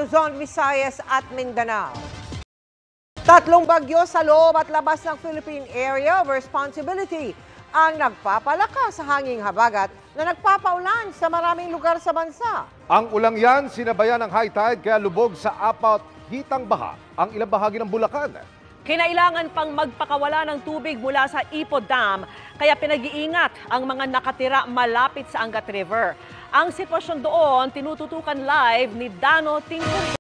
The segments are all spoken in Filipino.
Luzon, Visayas at Mindanao. Tatlong bagyo sa loob at labas ng Philippine Area of Responsibility ang nagpapalakas sa hanging habagat na nagpapaulan sa maraming lugar sa bansa. Ang ulang yan, sinabayan ng high tide kaya lubog sa apat hitang baha ang ilang bahagi ng Bulacan. Kinailangan pang magpakawala ng tubig mula sa Ipo Dam, kaya pinag-iingat ang mga nakatira malapit sa Angat River. Ang sitwasyon doon, tinututukan live ni Dano Tingkong.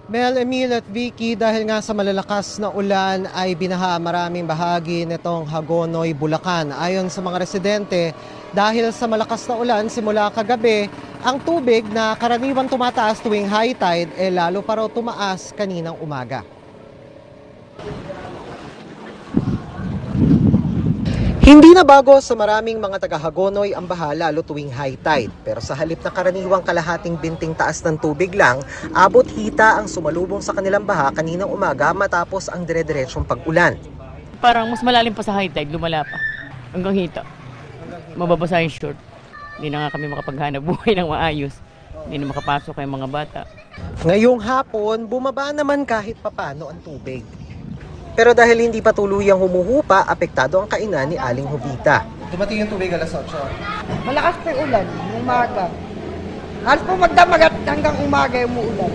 Mel, Emil at Vicky, dahil nga sa malalakas na ulan ay binaha maraming bahagi nitong Hagonoy, Bulacan. Ayon sa mga residente, dahil sa malakas na ulan simula kagabi, ang tubig na karaniwang tumataas tuwing high tide lalo pa raw tumaas kaninang umaga. Hindi na bago sa maraming mga taga-Hagonoy ang baha lalo tuwing high tide. Pero sa halip na karaniwang kalahating binting taas ng tubig lang, abot hita ang sumalubong sa kanilang baha kaninang umaga matapos ang dire-diretsyong pag-ulan. Parang mas malalim pa sa high tide, lumala pa. Hanggang hita. Mababasa yung short. Hindi na nga kami makapaghanap buhay ng maayos. Hindi na makapasok yung mga bata. Ngayong hapon, bumaba naman kahit papano ang tubig. Pero dahil hindi pa tuluyang humuhupa, apektado ang kainan ni Aling Jovita. Dumating yung tubig alas 8. Malakas pa yung ulan, umaga. Halos po magdamagat hanggang umaga yung umuulan.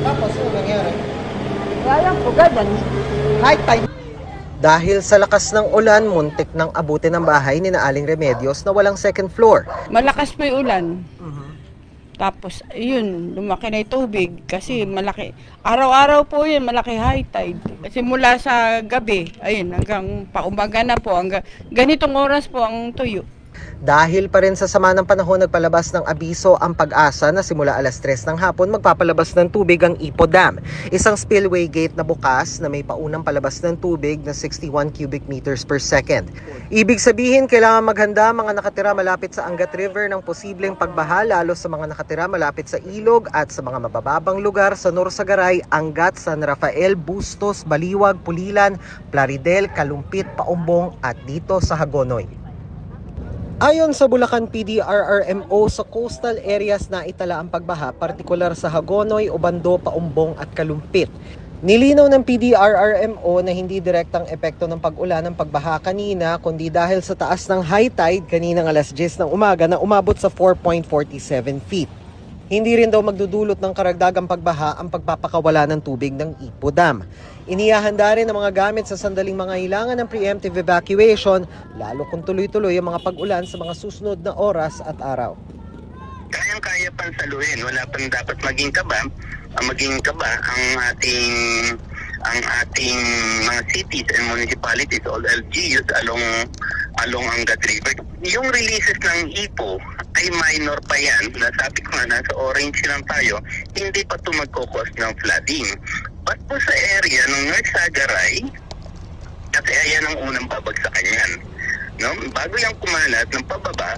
Tapos, ano nangyari? Kaya po, ganyan. High tide. Dahil sa lakas ng ulan, muntik nang abutin ang bahay ni Aling Remedios na walang second floor. Malakas pa yung ulan. Tapos, yun, lumaki na yung tubig kasi malaki. Araw-araw po yun, malaki high tide. Simula sa gabi, ayun, hanggang paumaga na po, hanggang ganitong oras po ang tuyo. Dahil pa rin sa sama ng panahon, nagpalabas ng abiso ang Pag-asa na simula alas 3 ng hapon magpapalabas ng tubig ang Ipo Dam. Isang spillway gate na bukas na may paunang palabas ng tubig na 61 cubic meters per second. Ibig sabihin, kailangan maghanda mga nakatira malapit sa Angat River ng posibleng pagbaha lalo sa mga nakatira malapit sa ilog at sa mga mabababang lugar sa Norsagaray, Angat, San Rafael, Bustos, Baliwag, Pulilan, Plaridel, Kalumpit, Paumbong at dito sa Hagonoy. Ayon sa Bulacan PDRRMO, sa coastal areas na itala ang pagbaha, partikular sa Hagonoy, Obando, Paumbong at Kalumpit. Nilinaw ng PDRRMO na hindi direktang epekto ng pag-ulan ng pagbaha kanina, kundi dahil sa taas ng high tide kaninang alas 10 ng umaga na umabot sa 4.47 feet. Hindi rin daw magdudulot ng karagdagang pagbaha ang pagpapakawala ng tubig ng Ipo Dam. Inihahanda rin ang mga gamit sa sandaling mangailangan ng preemptive evacuation, lalo kung tuloy-tuloy ang mga pag-ulan sa mga susunod na oras at araw. Kayang-kaya pang saluhin, wala pang dapat maging kaba ang ating mga cities and municipalities, all LGUs along Angat River. Yung releases ng Ipo ay minor pa yan. Nasabi ko nga, nasa orange lang tayo, hindi pa ito magkukos ng flooding. But po sa area ng Norsagaray, kasi ayan ang unang babagsakan yan. No? Bago yung kumalat ng pababa,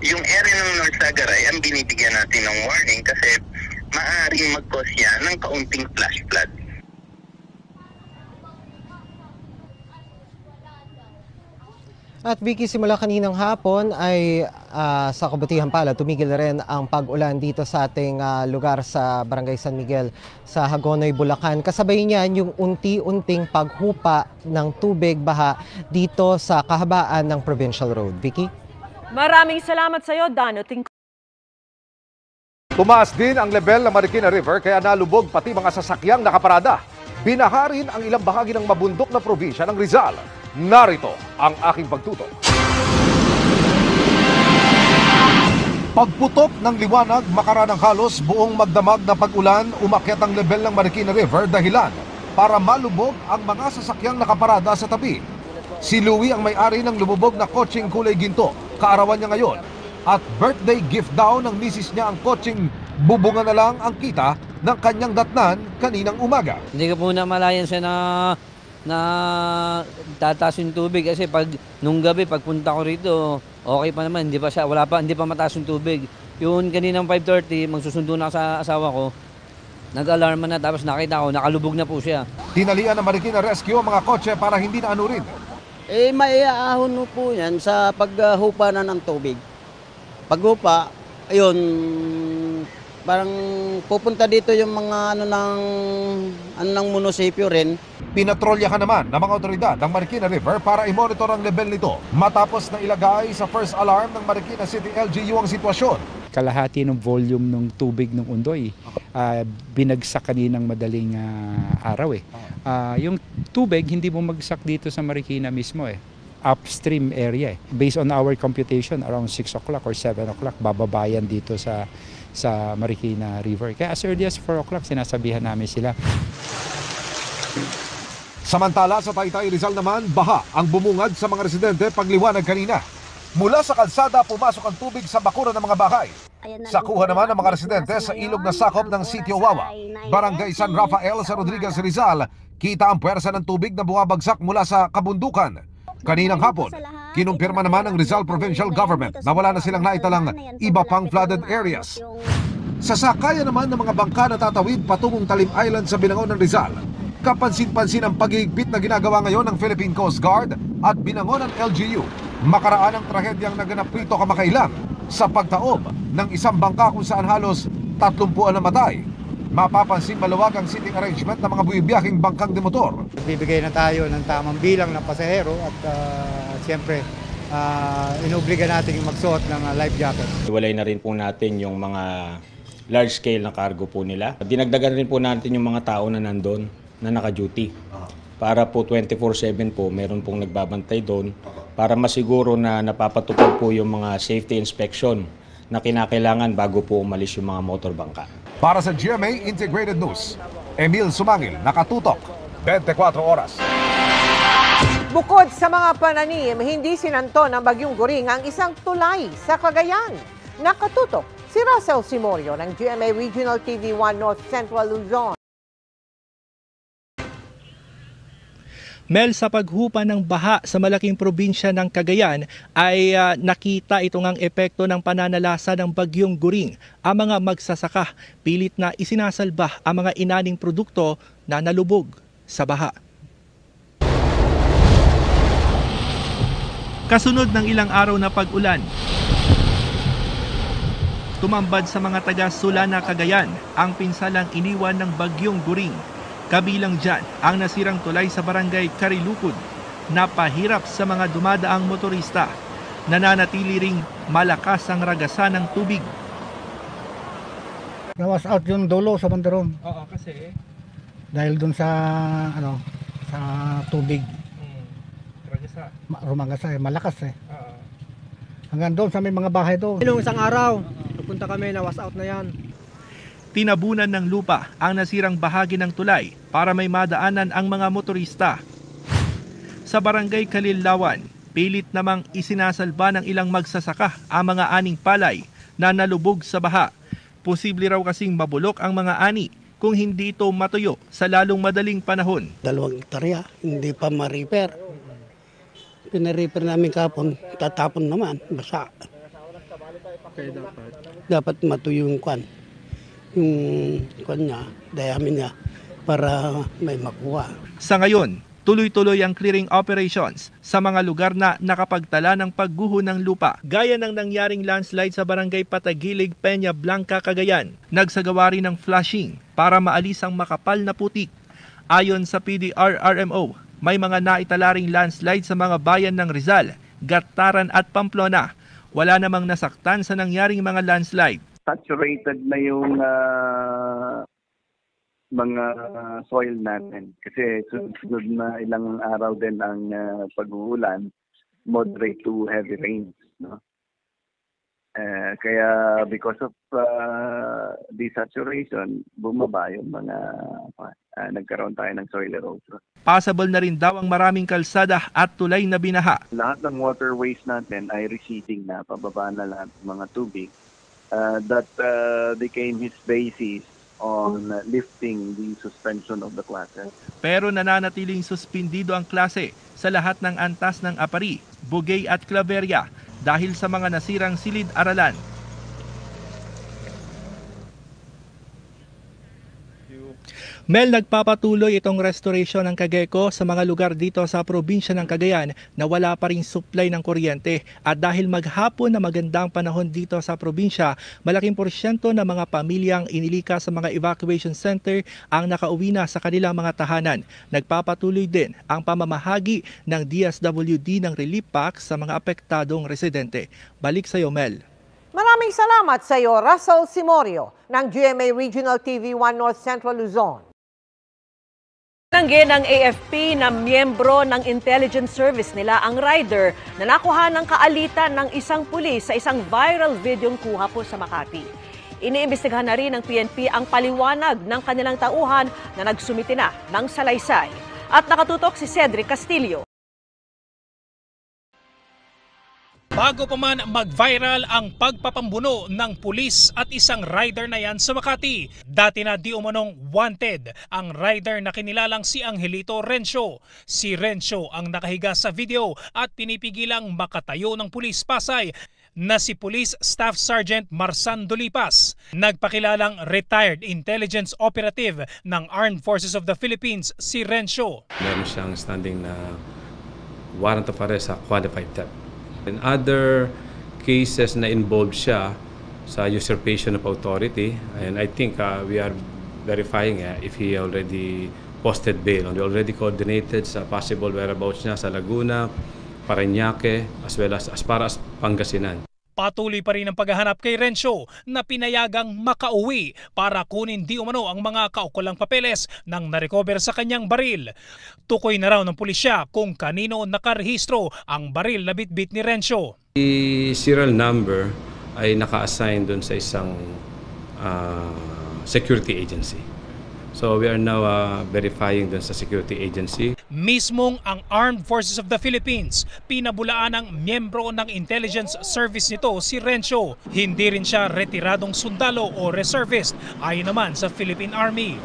yung area ng Norsagaray ang binibigyan natin ng warning kasi maaaring mag-cause yan ng kaunting flash flood. At Vicky, simula kaninang hapon ay sa kabutihan pala, tumigil na rin ang pag-ulan dito sa ating lugar sa Barangay San Miguel sa Hagonoy, Bulacan. Kasabay niyan yung unti-unting paghupa ng tubig baha dito sa kahabaan ng Provincial Road. Vicky? Maraming salamat sa iyo, Dano Tingkong. Tumaas din ang level ng Marikina River kaya nalubog pati mga sasakyang nakaparada. Binaharin ang ilang bahagi ng mabundok na probinsya ng Rizal. Narito ang aking pagtutok. Pagputok ng liwanag makaranang halos buong magdamag na pag-ulan, umakyat ang level ng Marikina River dahilan para malubog ang mga sasakyang nakaparada sa tabi. Si Louie ang may-ari ng lumubog na kotseng kulay ginto. Kaarawan niya ngayon. At birthday gift daw ng misis niya ang kotseng bubunga na lang ang kita ng kanyang datnan kaninang umaga. Hindi ko po namalayan siya na tataas yung tubig kasi nung gabi pagpunta ko rito, okay pa naman, hindi pa mataas yung tubig. Yun kaninang 5:30, magsusundo na sa asawa ko. Nag-alarma na tapos nakita ko, nakalubog na po siya. Tinalian ng Marikina Rescue ang mga kotse para hindi na anurin. May ahon po yan sa paghupa na ng tubig. Paghupa, ayun, parang pupunta dito yung mga ng munisipyo rin. Pinatrolyahan naman ng mga otoridad ng Marikina River para i-monitor ang level nito matapos na ilagay sa first alarm ng Marikina City LGU ang sitwasyon. Kalahati ng volume ng tubig ng Undoy binagsak kaninang madaling araw yung tubig hindi bumagsak dito sa Marikina mismo upstream area based on our computation around 6 o'clock or 7 o'clock bababayan dito sa Marikina River. Kaya as early as 4 o'clock sinasabihan namin sila. Samantala sa Taytay Rizal naman, baha ang bumungad sa mga residente pagliwanag kanina. Mula sa kalsada pumasok ang tubig sa bakuran ng mga bahay. Sakuha naman ng mga residente sa ilog na sakop ng Sitio Wawa, Barangay San Rafael sa Rodriguez Rizal. Kita ang puwersa ng tubig na bumabagsak mula sa kabundukan. Kaninang hapon, kinumpirma naman ng Rizal Provincial Government na wala na silang naitalang iba pang flooded areas. Sa sakayan naman ng mga bangka na tatawid patungong Talim Island sa Binangon ng Rizal, kapansin-pansin ang paghihigpit na ginagawa ngayon ng Philippine Coast Guard at Binangon ng LGU. Makaraan ang trahedyang naganap rito kamakailan sa pagtaob ng isang bangka kung saan halos 30 ang namatay. Mapapansin maluwag ang seating arrangement ng mga buwibiyaking bangkang demotor. Bibigay na tayo ng tamang bilang ng pasahero at siyempre inuobliga natin magsuot ng life jacket. Iwalay na rin po natin yung mga large scale na cargo po nila. Dinagdagan rin po natin yung mga tao na nandun na naka-duty. Para po 24/7 po meron pong nagbabantay doon para masiguro na napapatupad po yung mga safety inspection na kinakailangan bago po umalis yung mga motorbangka. Para sa GMA Integrated News, Emil Sumangil, nakatutok, 24 oras. Bukod sa mga pananim, hindi sinanto ng Bagyong Goring ang isang tulay sa Cagayan. Nakatutok si Russell Simorio ng GMA Regional TV 1 North Central Luzon. Mel, sa paghupa ng baha sa malaking probinsya ng Cagayan ay nakita ito ngang epekto ng pananalasa ng Bagyong Goring. Ang mga magsasaka pilit na isinasalba ang mga inaning produkto na nalubog sa baha. Kasunod ng ilang araw na pag-ulan, tumambad sa mga taga Sulana, Cagayan ang pinsalang iniwan ng Bagyong Goring. Kabilang dyan ang nasirang tulay sa barangay Carilukod. Napahirap sa mga dumadaang motorista. Nananatili ring malakas ang ragasan ng tubig. Nawas out yung dulo sa bandaron. Oo, kasi dahil dun sa sa tubig. Ragasa. Rumagasa malakas Hanggang doon sa may mga bahay doon. Noong isang araw, pupunta kami, nawas out na yan. Tinabunan ng lupa ang nasirang bahagi ng tulay para may madaanan ang mga motorista. Sa barangay Kalilawan, pilit namang isinasalba ng ilang magsasaka ang mga aning palay na nalubog sa baha. Posible raw kasing mabulok ang mga ani kung hindi ito matuyo sa lalong madaling panahon. 2 hektarya, hindi pa ma-repair. Pina-repair namin kapon, tatapon naman, basa. Kaya dapat matuyo yung kwan. Yung kwan niya, diameter niya, para may makuha. Sa ngayon, tuloy-tuloy ang clearing operations sa mga lugar na nakapagtala ng pagguho ng lupa. Gaya ng nangyaring landslide sa barangay Patagilig, Peña Blanca, Cagayan. Nagsagawa rin ng flushing para maalis ang makapal na putik. Ayon sa PDRRMO, may mga naitala ring landslide sa mga bayan ng Rizal, Gataran at Pamplona. Wala namang nasaktan sa nangyaring mga landslide. Saturated na yung mga soil natin kasi sunod na ilang araw din ang pag-uulan, moderate to heavy rains, no? Kaya because of desaturation, bumaba yung mga nagkaroon tayo ng soil erosion. Possible na rin daw ang maraming kalsada at tulay na binaha. Lahat ng waterways natin ay receding na, pababa na lahat ng mga tubig. That became his basis on lifting the suspension of the classes. Pero nananatiling suspindido ang klase sa lahat ng antas ng Apari, Bugay at Claveria dahil sa mga nasirang silid-aralan. Mel, nagpapatuloy itong restoration ng Cogeco sa mga lugar dito sa probinsya ng Cagayan na wala pa ring supply ng kuryente. At dahil maghapon na magandang panahon dito sa probinsya, malaking porsyento ng mga pamilyang inilika sa mga evacuation center ang nakauwi na sa kanilang mga tahanan. Nagpapatuloy din ang pamamahagi ng DSWD ng relief pack sa mga apektadong residente. Balik sa iyo, Mel. Maraming salamat sa iyo, Russell Simorio ng GMA Regional TV 1 North Central Luzon. Tinanggi ng AFP na miyembro ng intelligence service nila ang rider na nakuha ng kaalitan ng isang pulis sa isang viral videong kuha po sa Makati. Iniimbestigahan na rin ng PNP ang paliwanag ng kanilang tauhan na nagsumiti na ng salaysay. At nakatutok si Cedric Castillo. Bago pa man mag-viral ang pagpapambuno ng pulis at isang rider na yan sa Makati, dati na di umanong wanted ang rider na kinilalang si Angelito Rencio. Si Rencio ang nakahiga sa video at pinipigilang makatayo ng pulis Pasay na si Police Staff Sergeant Marsan Dolipas, nagpakilalang retired intelligence operative ng Armed Forces of the Philippines si Rencio. Meron siyang standing na warrant of arrest sa qualified theft. In other cases na involved siya sa usurpation of authority, and I think we are verifying if he already posted bail. We already coordinated sa possible whereabouts niya sa Laguna, Parañaque, as well as far as Pangasinan. Patuloy pa rin ang paghahanap kay Rencio na pinayagang makauwi para kunin di umano ang mga kaukulang papeles nang narecover sa kanyang baril. Tukoy na raw ng pulisya kung kanino nakarehistro ang baril na bitbit ni Rencio. The serial number ay naka-assign doon sa isang security agency. So we are now verifying dun sa security agency. Mismong ang Armed Forces of the Philippines, pinabulaan ng miyembro ng intelligence service nito si Rencio. Hindi rin siya retiradong sundalo o reservist, ayon naman sa Philippine Army.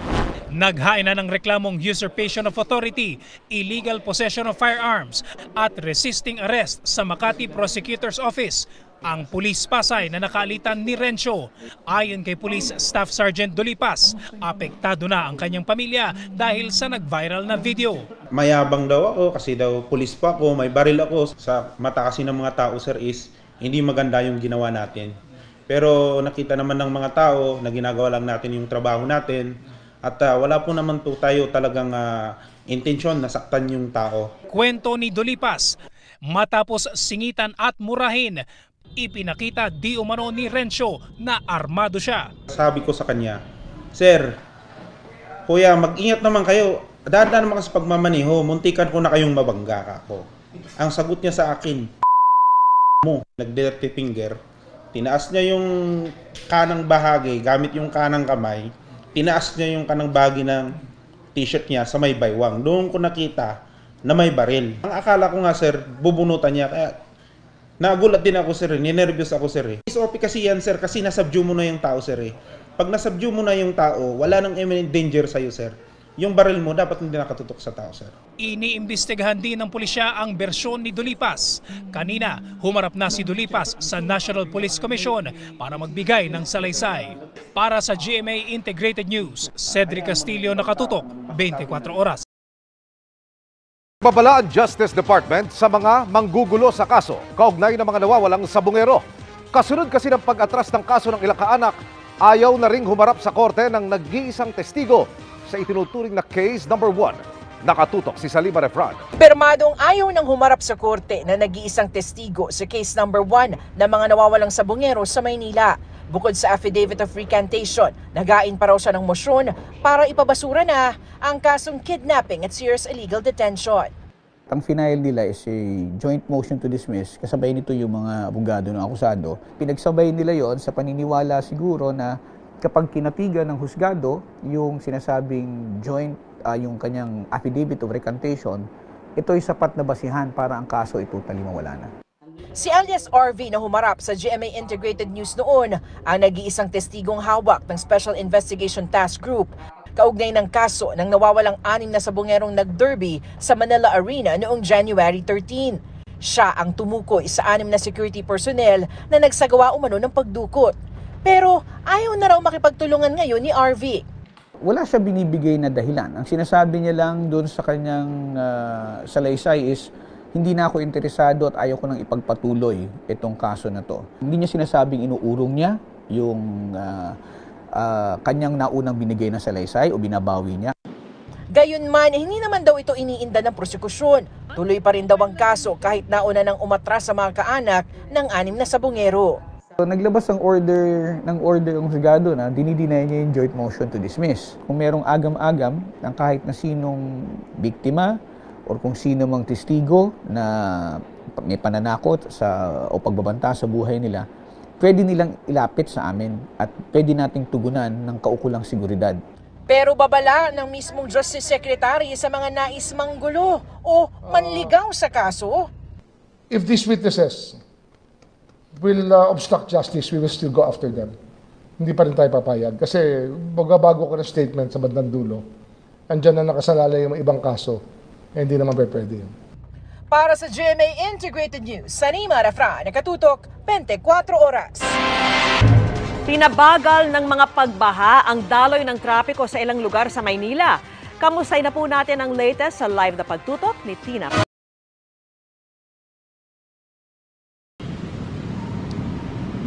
Naghain na ng reklamong usurpation of authority, illegal possession of firearms at resisting arrest sa Makati Prosecutor's Office ang Police Pasay na nakaalitan ni Rencio. Ayon kay Police Staff Sergeant Dolipas, apektado na ang kanyang pamilya dahil sa nag-viral na video. Mayabang daw ako kasi daw pulis pa ako, may baril ako. Sa mata kasi ng mga tao, sir, is hindi maganda yung ginawa natin. Pero nakita naman ng mga tao na ginagawa lang natin yung trabaho natin at wala po naman po tayo talagang intensyon na saktan yung tao. Kwento ni Dolipas, matapos singitan at murahin, ipinakita di umano ni Rencio na armado siya. Sabi ko sa kanya, "Sir, kuya, mag-ingat naman kayo. Dahan-dahan naman sa pagmamaniho, muntikan ko na kayong mabangga ka ako." Ang sagot niya sa akin, mo, nag-dirty finger. Tinaas niya yung kanang bahagi, gamit yung kanang kamay. Tinaas niya yung kanang bahagi ng t-shirt niya sa may baywang. Doon ko nakita na may baril. Ang akala ko nga, sir, bubunutan niya. Kaya nagulat din ako, sir. Ninervyos ako, sir. SOP kasi yan, sir, kasi nasubdue mo na yung tao, sir. Pag nasubdue mo na yung tao, wala nang imminent danger sa'yo, sir. Yung baril mo dapat hindi nakatutok sa tao, sir. Iniimbestigahan din ng pulisya ang bersyon ni Dolipas. Kanina, humarap na si Dolipas sa National Police Commission para magbigay ng salaysay. Para sa GMA Integrated News, Cedric Castillo, nakatutok, 24 oras. Babala ang Justice Department sa mga manggugulo sa kaso, kaugnay ng mga nawawalang sabungero. Kasunod kasi ng pag-atras ng kaso ng ilang kaanak, ayaw na ring humarap sa korte ng nag-iisang testigo sa itinuturing na case number 1. Nakatutok si Salima Refran. Permadong ayaw nang humarap sa korte na nag-iisang testigo sa case number 1 ng mga nawawalang sabungero sa Maynila. Bukod sa affidavit of recantation, nagain pa raw siya ng mosyon para ipabasura na ang kasong kidnapping at serious illegal detention. Ang final nila is a joint motion to dismiss. Kasabay nito yung mga abogado ng akusado. Pinagsabay nila yon sa paniniwala siguro na kapag kinatigan ng husgado yung sinasabing joint, yung kanyang affidavit of recantation, ito'y sapat na basihan para ang kaso totally mawala na. Si alias RV na humarap sa GMA Integrated News noon ang nag-iisang testigong hawak ng Special Investigation Task Group kaugnay ng kaso ng nawawalang 6 na sabungerong nag-derby sa Manila Arena noong January 13. Siya ang tumukoy sa 6 na security personnel na nagsagawa umano ng pagdukot. Pero ayaw na raw makipagtulungan ngayon ni RV. Wala siya binibigay na dahilan. Ang sinasabi niya lang doon sa kanyang salaysay is, hindi na ako interesado at ayaw ko nang ipagpatuloy itong kaso na to. Hindi niya sinasabing inuurong niya yung kanyang naunang binigay na salaysay o binabawi niya. Gayunman, hindi naman daw ito iniinda ng prosekusyon. Tuloy pa rin daw ang kaso kahit nauna nang umatras sa mga kaanak ng 6 na sabongero. So, naglabas ng order ang husgado na dinideny niya yung joint motion to dismiss. Kung merong agam-agam ng kahit na sinong biktima o kung sino mang testigo na may pananakot o pagbabanta sa buhay nila, pwede nilang ilapit sa amin at pwede nating tugunan ng kaukulang seguridad. Pero babala ng mismong Justice Secretary sa mga nais manggulo o manligaw sa kaso. If these witnesses will obstruct justice, we will still go after them. Hindi pa rin tayo papayag. Kasi bago ko ng statement sa bandang dulo, andyan na nakasalalay yung ibang kaso, hindi naman pwede yun. Para sa GMA Integrated News, Sanima Rafra, nakatutok 24 oras. Pinabagal ng mga pagbaha ang daloy ng trapiko sa ilang lugar sa Maynila. Kamusay na po natin ang latest sa live na pagtutok ni Tina.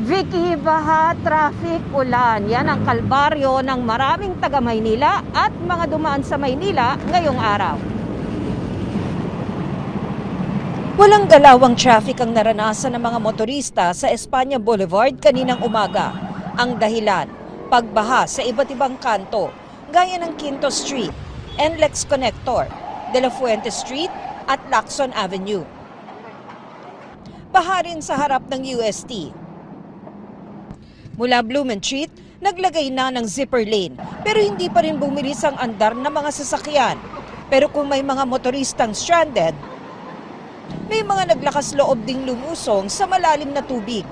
Vicky, baha, traffic, ulan. Yan ang kalbaryo ng maraming taga Maynila at mga dumaan sa Maynila ngayong araw. Walang galawang traffic ang naranasan ng mga motorista sa Espanya Boulevard kaninang umaga. Ang dahilan, pagbaha sa iba't ibang kanto, gaya ng Quinto Street, NLEX Connector, De La Fuente Street at Lacson Avenue. Baha rin sa harap ng UST. Mula Blumen Street, naglagay na ng zipper lane pero hindi pa rin bumilis ang andar ng mga sasakyan. Pero kung may mga motoristang stranded, may mga naglakas loob ding lumusong sa malalim na tubig.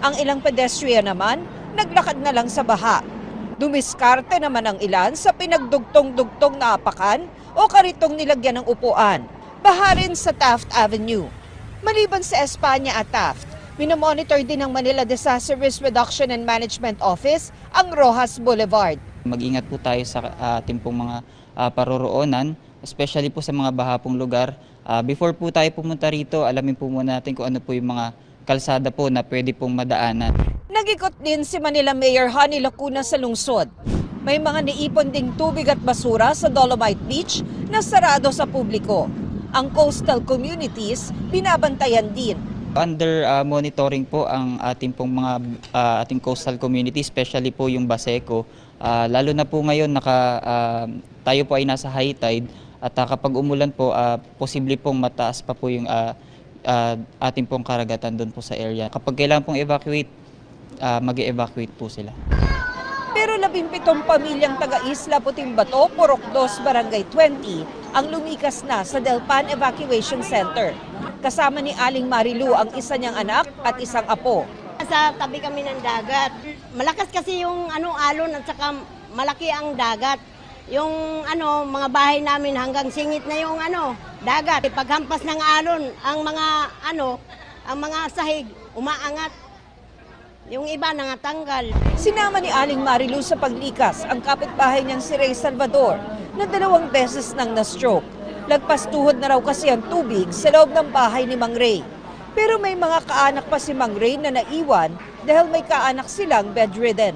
Ang ilang pedestrian naman, naglakad na lang sa baha. Dumiskarte naman ang ilan sa pinagdugtong-dugtong na apakan o karitong nilagyan ng upuan. Baha rin sa Taft Avenue. Maliban sa Espanya at Taft, minomonitor din ng Manila Disaster Risk Reduction and Management Office ang Rojas Boulevard. Mag-ingat po tayo sa ating pong mga paroroonan, especially po sa mga bahapong lugar. Before po tayo pumunta rito, alamin po muna natin kung ano po yung mga kalsada po na pwede pong madaanan. Nag-ikot din si Manila Mayor Honey Lacuna sa lungsod. May mga niipon ding tubig at basura sa Dolomite Beach na sarado sa publiko. Ang coastal communities binabantayan din. Under monitoring po ang ating pong mga ating coastal community, especially po yung Baseco. Lalo na po ngayon tayo po ay nasa high tide at kapag umulan po posible pong mataas pa po yung ating pong karagatan doon po sa area. Kapag kailangan pong evacuate, mag-evacuate po sila. Pero 17 pamilyang taga-Isla Puting Bato, Purok 2, Barangay 20 ang lumikas na sa Delpan Evacuation Center. Kasama ni Aling Marilu ang isa niyang anak at isang apo. Sa tabi kami ng dagat. Malakas kasi yung alon at saka malaki ang dagat. Yung mga bahay namin hanggang singit na yung dagat. Paghampas ng alon, ang mga sahig umaangat. Yung iba nangatanggal. Sinama ni Aling Marilu sa paglikas ang kapitbahay niyang si Ray Salvador na 2 beses nang na-stroke. Lagpas tuhod na raw kasi ang tubig sa loob ng bahay ni Mang Ray. Pero may mga kaanak pa si Mang Ray na naiwan dahil may kaanak silang bedridden.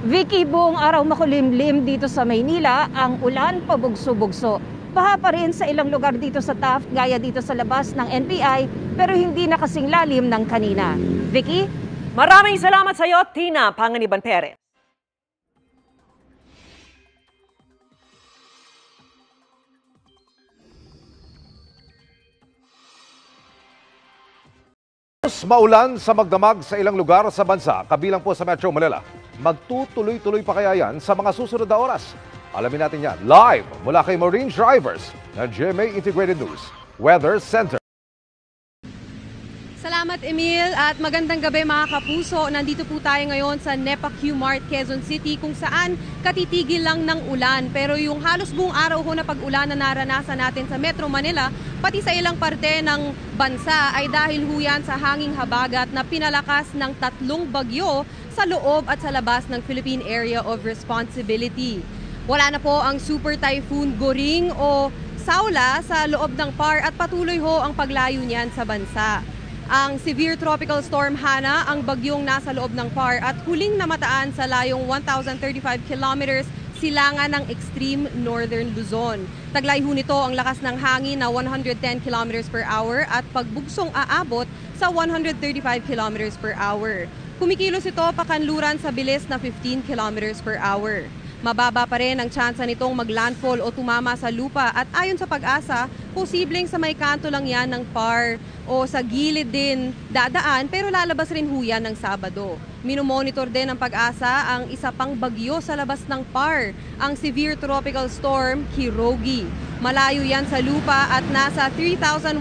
Vicky, buong araw makulimlim dito sa Maynila, ang ulan pabugso-bugso. Baha pa rin sa ilang lugar dito sa Taft, gaya dito sa labas ng NBI, pero hindi na kasing lalim ng kanina. Vicky? Maraming salamat sa iyo, Tina Panganiban Perez. Maulan sa magdamag sa ilang lugar sa bansa, kabilang po sa Metro Manila. Magtutuloy-tuloy pa kaya yan sa mga susunod na oras? Alamin natin yan live mula kay Marine Drivers ng GMA Integrated News Weather Center. Salamat Salamat, Emil, at magandang gabi mga kapuso. Nandito po tayo ngayon sa NEPA Q-Mart, Quezon City, kung saan katitigil lang ng ulan. Pero yung halos buong araw ho na pag-ulan na naranasan natin sa Metro Manila, pati sa ilang parte ng bansa, ay dahil ho yan sa hanging habagat na pinalakas ng 3 bagyo sa loob at sa labas ng Philippine Area of Responsibility. Wala na po ang Super Typhoon Goring o Saula sa loob ng PAR at patuloy ho ang paglayo niyan sa bansa. Ang Severe Tropical Storm Hana ang bagyong nasa loob ng PAR at huling namataan sa layong 1,035 kilometers silangan ng extreme northern Luzon. Taglay ho nito ang lakas ng hangin na 110 kilometers per hour at pagbugsong aabot sa 135 kilometers per hour. Kumikilos ito pakanluran sa bilis na 15 kilometers per hour. Mababa pa rin ang tsansa nitong maglandfall o tumama sa lupa at ayon sa Pag-asa, posibleng sa may kanto lang yan ng PAR o sa gilid din dadaan pero lalabas rin ho yan ng Sabado. Minomonitor din ng Pag-asa ang isa pang bagyo sa labas ng PAR, ang Severe Tropical Storm Kirogi. Malayo yan sa lupa at nasa 3,140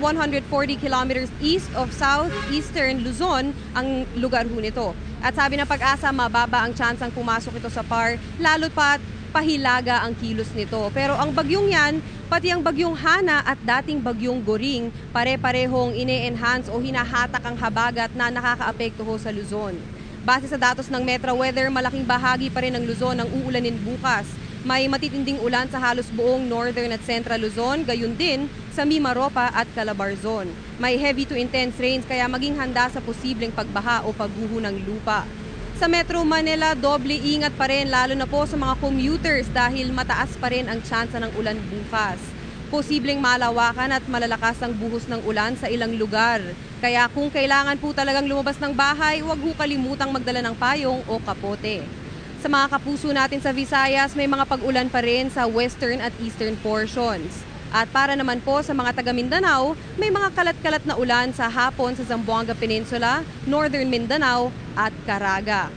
kilometers east of southeastern Luzon ang lugar ho nito. At sabi ng Pag-asa, mababa ang tsansang pumasok ito sa PAR, lalo pat pahilaga ang kilos nito. Pero ang bagyong yan, pati ang bagyong Hana at dating bagyong Goring, pare-parehong ine-enhance o hinahatak ang habagat na nakakaapekto ho sa Luzon. Base sa datos ng Metro Weather, malaking bahagi pa rin ng Luzon ang uulanin bukas. May matitinding ulan sa halos buong northern at central Luzon, gayon din sa Mimaropa at Calabarzon. May heavy to intense rains kaya maging handa sa posibleng pagbaha o pagguho ng lupa. Sa Metro Manila, doble ingat pa rin lalo na po sa mga commuters dahil mataas pa rin ang tsansa ng ulan bukas. Posibleng malawakan at malalakas ang buhos ng ulan sa ilang lugar. Kaya kung kailangan po talagang lumabas ng bahay, huwag ho kalimutang magdala ng payong o kapote. Sa mga kapuso natin sa Visayas, may mga pag-ulan pa rin sa western at eastern portions. At para naman po sa mga taga Mindanao, may mga kalat-kalat na ulan sa hapon sa Zamboanga Peninsula, northern Mindanao at Caraga.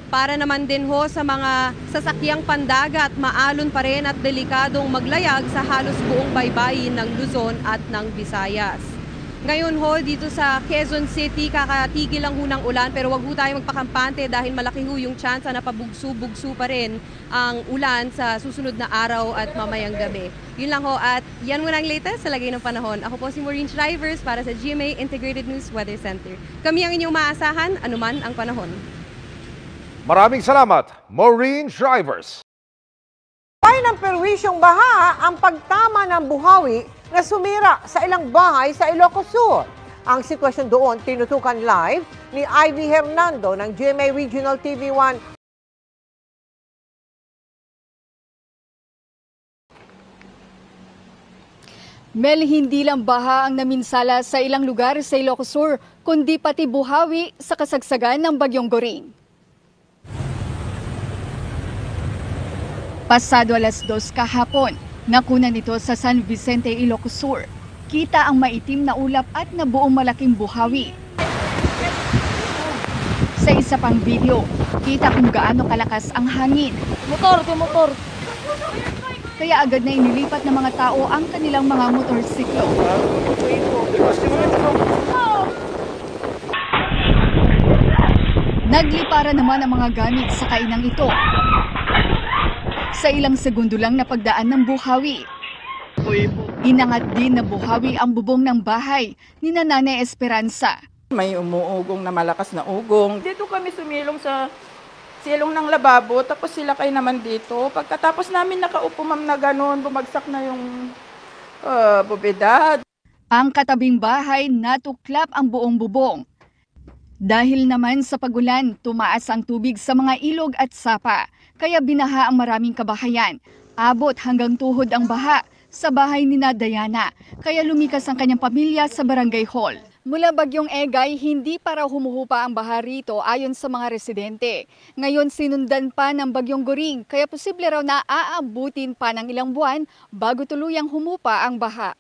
Para naman din ho sa mga sasakyang pandagat, maalon pa rin at delikadong maglayag sa halos buong baybayin ng Luzon at ng Visayas. Ngayon ho, dito sa Quezon City, kakatigil lang ho ng ulan pero wag ho tayo magpakampante dahil malaki ho yung tsansa na pabugso-bugso pa rin ang ulan sa susunod na araw at mamayang gabi. Yun lang ho at yan muna ang latest sa lagay ng panahon. Ako po si Maureen Shrivers para sa GMA Integrated News Weather Center. Kami ang inyong maasahan, anuman ang panahon. Maraming salamat, Maureen Shrivers. Ay ng perwisyong baha ang pagtama ng buhawi na sumira sa ilang bahay sa Ilocos Sur. Ang sitwasyon doon tinutukan live ni Ivy Hernando ng GMA Regional TV1. Mel, hindi lang baha ang naminsala sa ilang lugar sa Ilocos Sur, kundi pati buhawi sa kasagsagan ng Bagyong Goring. Pasado alas 2 kahapon, nakunan ito sa San Vicente, Ilocos Sur. Kita ang maitim na ulap at nabuong malaking buhawi. Sa isa pang video, kita kung gaano kalakas ang hangin. Motor! Kaya agad na inilipat ng mga tao ang kanilang mga motorsiklo. Nagliparan naman ang mga gamit sa kainang ito. Sa ilang segundo lang na pagdaan ng buhawi. Inangat din na buhawi ang bubong ng bahay ni Nanay Esperanza. May umuugong na malakas na ugong. Dito kami sumilong sa silong ng lababo, tapos sila kayo naman dito. Pagkatapos namin nakaupo ma'am na gano'n, bumagsak na yung bubedad. Ang katabing bahay natuklap ang buong bubong. Dahil naman sa pagulan, tumaas ang tubig sa mga ilog at sapa, kaya binaha ang maraming kabahayan. Abot hanggang tuhod ang baha sa bahay ni Diana, kaya lumikas ang kanyang pamilya sa barangay hall. Mula Bagyong Egay, hindi para humuhupa ang baha rito ayon sa mga residente. Ngayon sinundan pa ng Bagyong Goring, kaya posible raw na aabutin pa ng ilang buwan bago tuluyang humupa ang baha.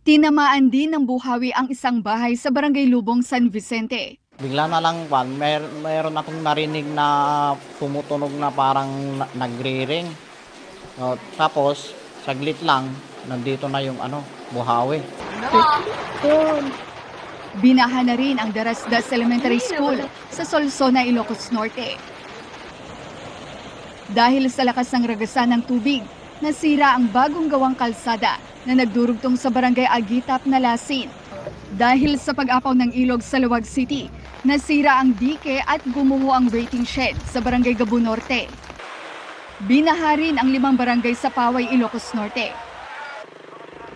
Tinamaan din ng buhawi ang isang bahay sa Barangay Lubong, San Vicente. Bigla na lang, mayroon akong narinig na tumutunog na parang nagre-ring. Tapos, saglit lang, nandito na yung buhawi. Binaha na rin ang Darasdas Elementary School sa Solsona, Ilocos Norte. Dahil sa lakas ng ragasan ng tubig, nasira ang bagong gawang kalsada na nagdurugtong sa barangay Agitap na Lasin. Dahil sa pag-apaw ng ilog sa Luwag City, nasira ang dike at gumuho ang waiting shed sa barangay Gabu Norte. Binaha rin ang 5 barangay sa Paway, Ilocos Norte.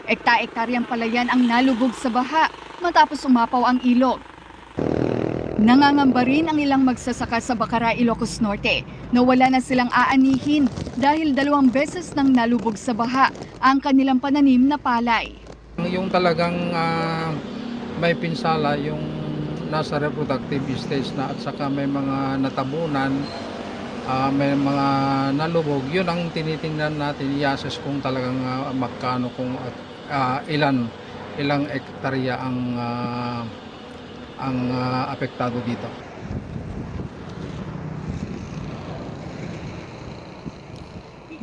Ekta-ektaryang palayan ang nalubog sa baha matapos umapaw ang ilog. Nangangamba rin ang ilang magsasaka sa Bacara, Ilocos Norte na wala na silang aanihin dahil 2 beses nang nalubog sa baha ang kanilang pananim na palay. Yung talagang may pinsala, yung nasa reproductive stage na at saka may mga natabunan, may mga nalubog, yun ang tinitingnan natin, i-assess kung talagang magkano, kung ilang hektarya ang apektado dito.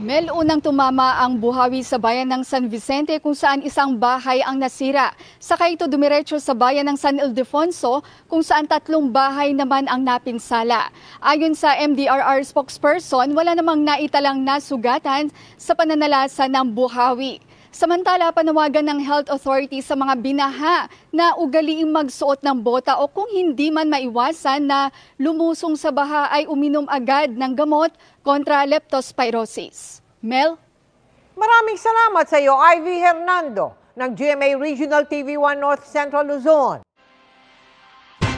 Mel, unang tumama ang buhawi sa bayan ng San Vicente kung saan isang bahay ang nasira. Saka ito dumiretso sa bayan ng San Ildefonso kung saan 3 bahay naman ang napinsala. Ayon sa MDRR spokesperson, wala namang naitalang nasugatan sa pananalasa ng buhawi. Samantala, panawagan ng health authority sa mga binaha na ugaliing magsuot ng bota o kung hindi man maiwasan na lumusong sa baha ay uminom agad ng gamot kontra leptospirosis. Mel? Maraming salamat sa iyo, Ivy Hernando ng GMA Regional TV1 North Central Luzon.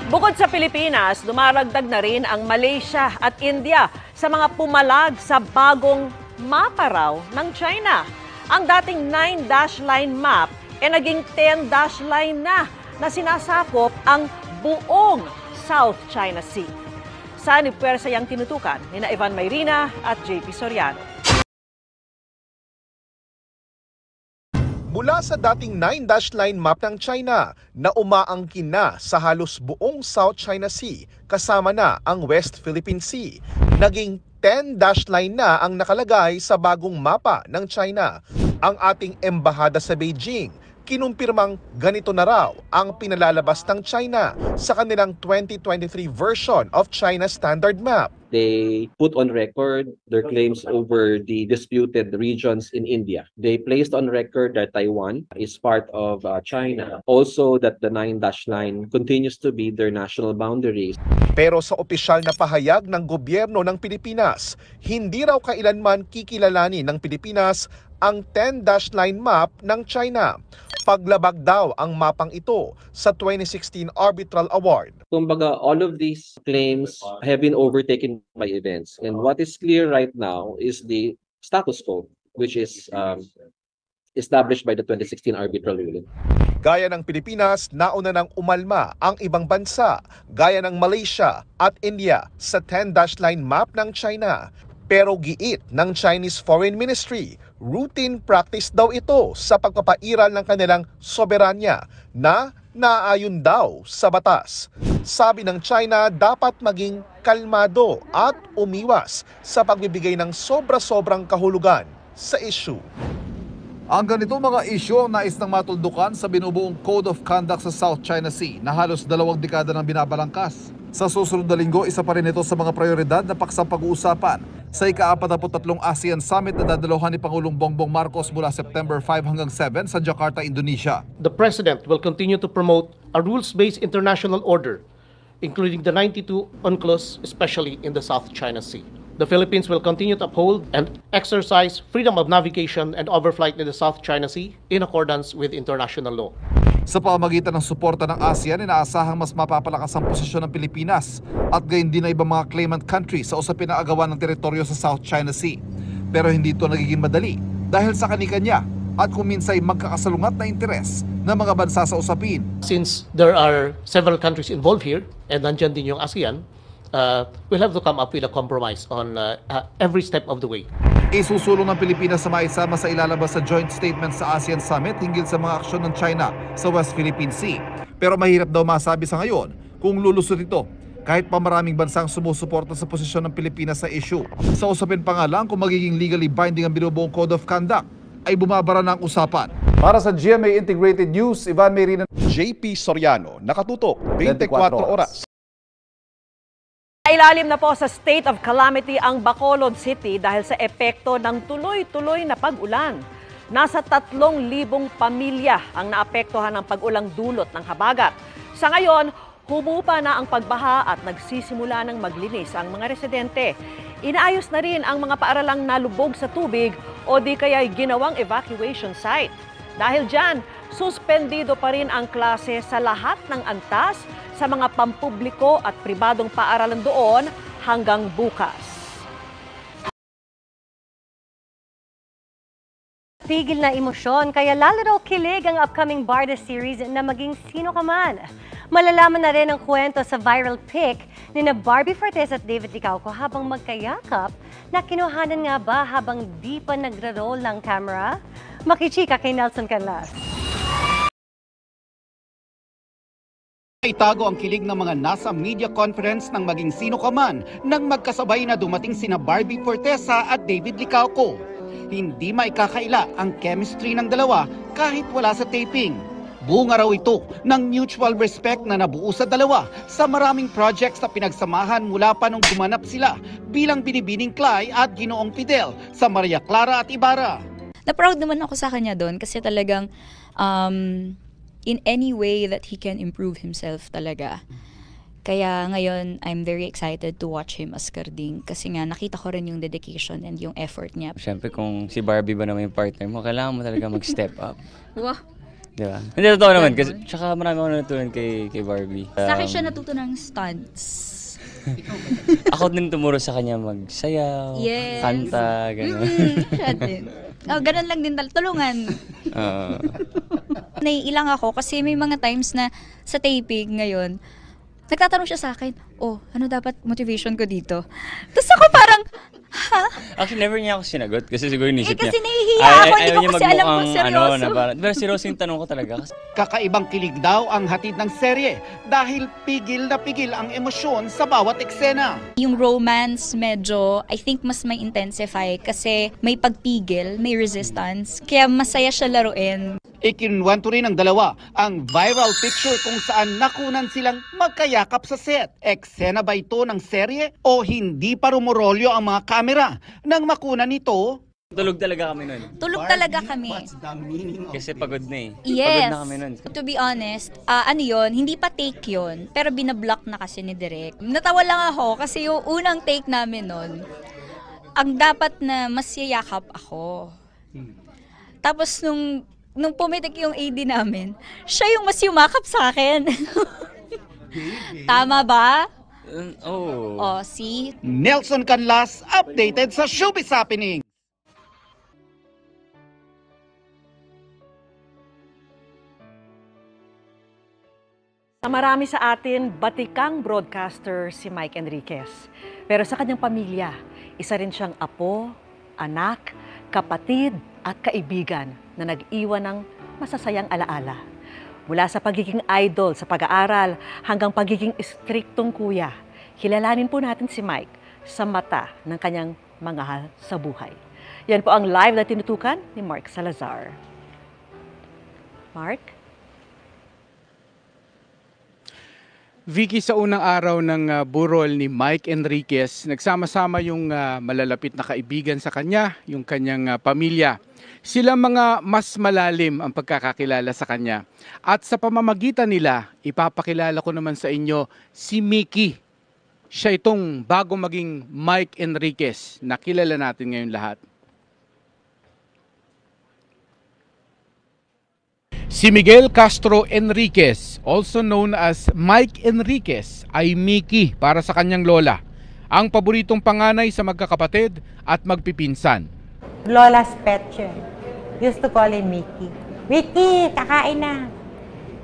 Bukod sa Pilipinas, dumaragdag na rin ang Malaysia at India sa mga pumalag sa bagong mapa raw ng China. Ang dating 9-dash line map ay naging 10-dash line na sinasakop ang buong South China Sea. Saan ipwersa yang tinutukan ni Ivan Mayrina at JP Soriano. Mula sa dating 9-dash line map ng China na umaangkin na sa halos buong South China Sea kasama na ang West Philippine Sea, naging 10-dash line na ang nakalagay sa bagong mapa ng China. Ang ating embahada sa Beijing, kinumpirmang ganito na raw ang pinalalabas ng China sa kanilang 2023 version of China Standard Map. They put on record their claims over the disputed regions in India. They placed on record that Taiwan is part of China. Also that the 9-dash line continues to be their national boundaries. Pero sa opisyal na pahayag ng gobyerno ng Pilipinas, hindi raw kailanman kikilalanin ng Pilipinas ang 10-dash line map ng China. Paglabag daw ang mapang ito sa 2016 Arbitral Award. Kumbaga, all of these claims have been overtaken by events. And what is clear right now is the status quo, which is established by the 2016 Arbitral Ruling. Gaya ng Pilipinas, nauna nang umalma ang ibang bansa, gaya ng Malaysia at India sa 10-dash line map ng China. Pero giit ng Chinese Foreign Ministry, routine practice daw ito sa pagpapairal ng kanilang soberanya na naayon daw sa batas. Sabi ng China, dapat maging kalmado at umiwas sa pagbibigay ng sobra-sobrang kahulugan sa issue. Ang ganito mga isyu ang nais ng matuldukan sa binubuong Code of Conduct sa South China Sea na halos 2 dekada nang binabalangkas. Sa susunod na linggo, isa pa rin ito sa mga prioridad na paksang pag-uusapan sa ika-43 ASEAN Summit na dadalohan ni Pangulong Bongbong Marcos mula September 5 hanggang 7 sa Jakarta, Indonesia. The President will continue to promote a rules-based international order, including the 92 UNCLOS, especially in the South China Sea. The Philippines will continue to uphold and exercise freedom of navigation and overflight in the South China Sea in accordance with international law. Sa pamamagitan ng suporta ng ASEAN, inaasahang mas mapapalakas ang posisyon ng Pilipinas at gayon din na ibang mga claimant countries sa usapin ng agawan ng teritoryo sa South China Sea. Pero hindi ito nagiging madali dahil sa kanikanya at kung minsay magkakasalungat na interes ng mga bansa sa usapin. Since there are several countries involved here and nandyan din yung ASEAN, we'll have to come up with a compromise on every step of the way. Isusulong ng Pilipinas sa maisama sa ilalabas sa joint statement sa ASEAN Summit hinggil sa mga aksyon ng China sa West Philippine Sea. Pero mahirap daw masabi sa ngayon kung lulusot ito kahit pa maraming bansang sumusuporta sa posisyon ng Pilipinas sa issue. Sa usapin pa nga lang kung magiging legally binding ang binubuong Code of Conduct ay bumabara na ang usapan. Para sa GMA Integrated News, Ivan Merina. JP Soriano, nakatutok 24 oras. Ilalim na po sa state of calamity ang Bacolod City dahil sa epekto ng tuloy-tuloy na pag-ulan. Nasa 3,000 pamilya ang naapektuhan ng pag-ulang dulot ng habagat. Sa ngayon, humupa na ang pagbaha at nagsisimula ng maglinis ang mga residente. Inaayos na rin ang mga paaralang nalubog sa tubig o di kaya'y ginawang evacuation site. Dahil dyan, suspendido pa rin ang klase sa lahat ng antas sa mga pampubliko at pribadong paaralan doon hanggang bukas. Tigil na emosyon, kaya lalo raw kilig ang upcoming Barda series na Maging Sino Ka Man. Malalaman na rin ang kwento sa viral pic ni na Barbie Fortes at David Licauco habang magkayakap na kinuhanan nga ba habang di pa nagre-roll ng camera? Makichika kay Nelson Canlas. Itago ang kilig ng mga nasa media conference ng Maging Sino Ka Man nang magkasabay na dumating sina Barbie Fortesa at David Licauco. Hindi maikakaila ang chemistry ng dalawa kahit wala sa taping. Bunga raw ito ng mutual respect na nabuo sa dalawa sa maraming projects na pinagsamahan mula pa nung gumanap sila bilang Binibining Clay at Ginoong Fidel sa Maria Clara at Ibarra. Na-proud naman ako sa kanya doon kasi talagang in any way that he can improve himself talaga. Kaya ngayon, I'm very excited to watch him as Karding kasi nga nakita ko rin yung dedication and yung effort niya. Siyempre kung si Barbie ba naman yung partner mo, kailangan mo talaga mag-step up. Wow. Diba? Hindi, totoo naman. Kasi, tsaka marami ako natutunan kay Barbie. Sa akin siya natuto ng stunts. Ako din tumuro sa kanya magsayaw, yes, kanta, gano'n. Siya din. Oh, ganun lang din, tulungan. Naiilang ako kasi may mga times na sa taping ngayon, nagtatanong siya sa akin, oh, ano dapat motivation ko dito? Tapos ako parang, ha? Actually, never niya ako sinagot kasi siguro inisip niya. Kasi nahihiya ako, hindi ko kasi alam kung seryoso. Pero seryoso yung tanong ko talaga. Kakaibang kilig daw ang hatid ng serye dahil pigil na pigil ang emosyon sa bawat eksena. Yung romance medyo, I think mas may intensify kasi may pagpigil, may resistance, kaya masaya siya laruin. Ikinuwento rin ng dalawa ang viral picture kung saan nakunan silang magkayakap sa set. Eksena ba ito ng serye o hindi pa rumorolyo ang mga kamera? Nang makunan ito, Tulog talaga kami nun. Tulog talaga kami. Kasi pagod na eh. Yes. Pagod na kami nun. To be honest, ano yun, hindi pa take yun, pero binablock na kasi ni Direk. Natawa lang ako kasi yung unang take namin nun, ang dapat na mas yayakap ako. Tapos nung pumitik yung AD namin, siya yung mas yumakap sa akin. Tama ba? Oh, see? Nelson Canlas, updated sa Showbiz Happening. Sa marami sa atin, batikang broadcaster si Mike Enriquez. Pero sa kanyang pamilya, isa rin siyang apo, anak, kapatid at kaibigan na nag-iwan ng masasayang alaala. Mula sa pagiging idol sa pag-aaral hanggang pagiging istriktong kuya, kilalanin po natin si Mike sa mata ng kanyang mangahal sa buhay. Yan po ang live na tinutukan ni Mark Salazar. Mark? Vicky, sa unang araw ng burol ni Mike Enriquez, nagsama-sama yung malalapit na kaibigan sa kanya, yung kanyang pamilya. Sila mga mas malalim ang pagkakakilala sa kanya. At sa pamamagitan nila, ipapakilala ko naman sa inyo si Mickey. Siya itong bago maging Mike Enriquez na kilala natin ngayon lahat. Si Miguel Castro Enriquez, also known as Mike Enriquez, ay Mickey para sa kanyang lola. Ang paboritong panganay sa magkakapatid at magpipinsan. Lola's pet siya. Used to call him Mickey. Mickey, kakain na!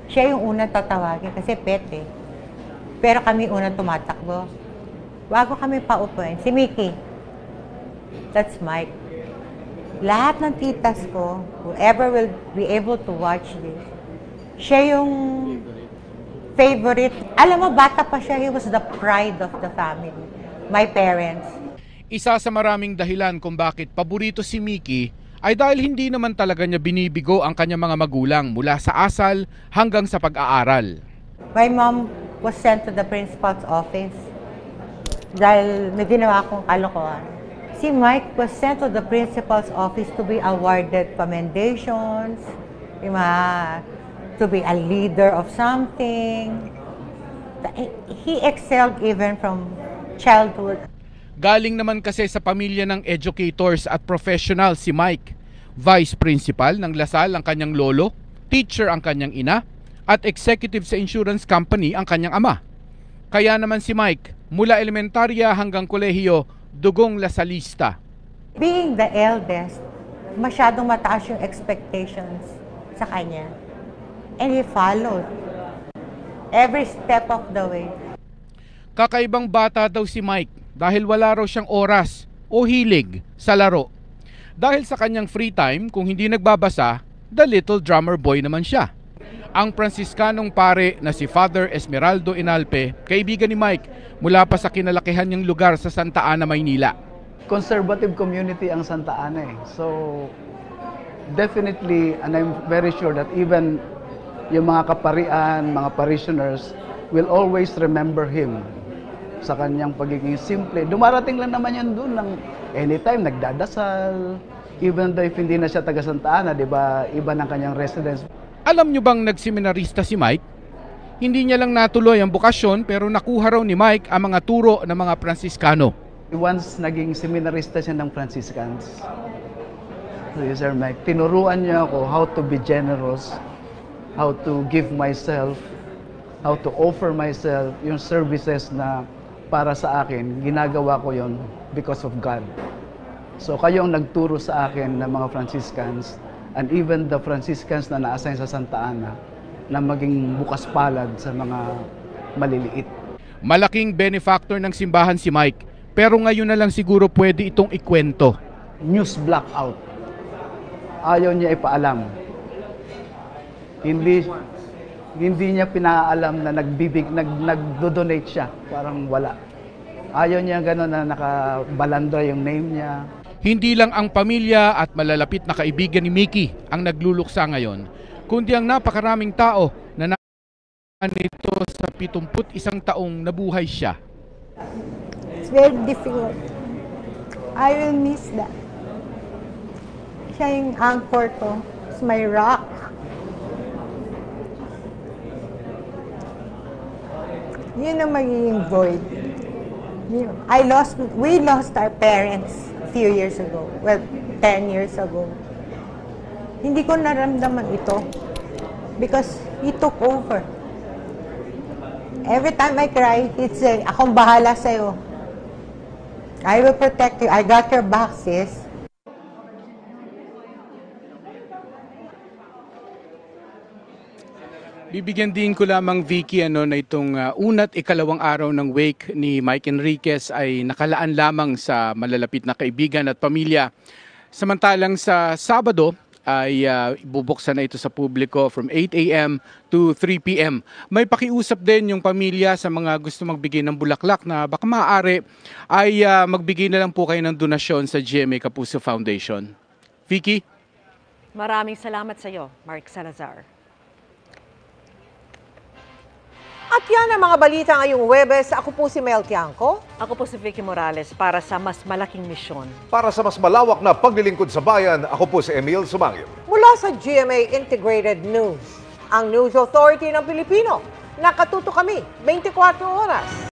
Siya yung unang tatawagin kasi pet eh. Pero kami unang tumatakbo. Bago kami paupuin, si Mickey. That's Mike. Lahat ng titas ko, whoever will be able to watch this, siya yung favorite. Alam mo, bata pa siya, he was the pride of the family. My parents. Isa sa maraming dahilan kung bakit paborito si Mickey ay dahil hindi naman talaga niya binibigo ang kanyang mga magulang mula sa asal hanggang sa pag-aaral. My mom was sent to the principal's office dahil may ginawa akong kalokohan. Si Mike was sent to the principal's office to be awarded commendations, to be a leader of something. He excelled even from childhood. Galing naman kasi sa pamilya ng educators at professional si Mike. Vice principal ng Lasal ang kanyang lolo, teacher ang kanyang ina, at executive sa insurance company ang kanyang ama. Kaya naman si Mike, mula elementarya hanggang kolehiyo, dugong Lasalista. Being the eldest, masyadong mataas yung expectations sa kanya. And he followed every step of the way. Kakaibang bata daw si Mike dahil wala raw siyang oras o hilig sa laro. Dahil sa kanyang free time, kung hindi nagbabasa, the little drummer boy naman siya. Ang Pransiskanong pare na si Father Esmeraldo Inalpe, kaibigan ni Mike mula pa sa kinalakihan niyang lugar sa Santa Ana, Maynila. Conservative community ang Santa Ana eh. So definitely, and I'm very sure that even yung mga kaparian, mga parishioners will always remember him sa kanyang pagiging simple. Dumarating lang naman yan doon ng anytime nagdadasal, even though if hindi na siya taga Santa Ana, di ba, iba ng kanyang residence. Alam nyo bang nagseminarista si Mike? Hindi niya lang natuloy ang bukasyon pero nakuha raw ni Mike ang mga turo ng mga Pransiskano. Once naging seminarista siya ng Franciscans, so Sir Mike, tinuruan niya ako how to be generous, how to give myself, how to offer myself, yung services na para sa akin, ginagawa ko yon because of God. So kayo ang nagturo sa akin ng mga Franciscans and even the Franciscans na na-assign sa Santa Ana na maging bukas palad sa mga maliliit. Malaking benefactor ng simbahan si Mike, pero ngayon na lang siguro pwede itong ikwento. News blackout. Ayaw niya ipaalam. Hindi niya pinaalam na nagdo-donate siya. Parang wala. Ayaw niya gano'n na nakabalandra yung name niya. Hindi lang ang pamilya at malalapit na kaibigan ni Mickey ang nagluluksa ngayon, kundi ang napakaraming tao na nito sa 71 taong nabuhay siya. It's very difficult. I will miss that. Siya yung anchor ko. It's my rock. Yun ang magiging void. We lost our parents a few years ago. Well, 10 years ago. Hindi ko naramdaman ito because he took over. Every time I cry, he'd say, akong bahala sa'yo. I will protect you. I got your back, sis. Bibigyan din ko lamang, Vicky, na itong una't ikalawang araw ng wake ni Mike Enriquez ay nakalaan lamang sa malalapit na kaibigan at pamilya. Samantalang sa Sabado ay bubuksan na ito sa publiko from 8 a.m. to 3 p.m. May pakiusap din yung pamilya sa mga gusto magbigay ng bulaklak na baka maaari ay magbigay na lang po kayo ng donasyon sa GMA Kapuso Foundation. Vicky? Maraming salamat sa iyo, Mark Salazar. At yan ang mga balita ngayong Huwebes. Ako po si Mel Tiangco. Ako po si Vicky Morales para sa mas malaking misyon. Para sa mas malawak na paglilingkod sa bayan, ako po si Emil Sumangil. Mula sa GMA Integrated News, ang News Authority ng Pilipino. Nakatuto kami 24 oras.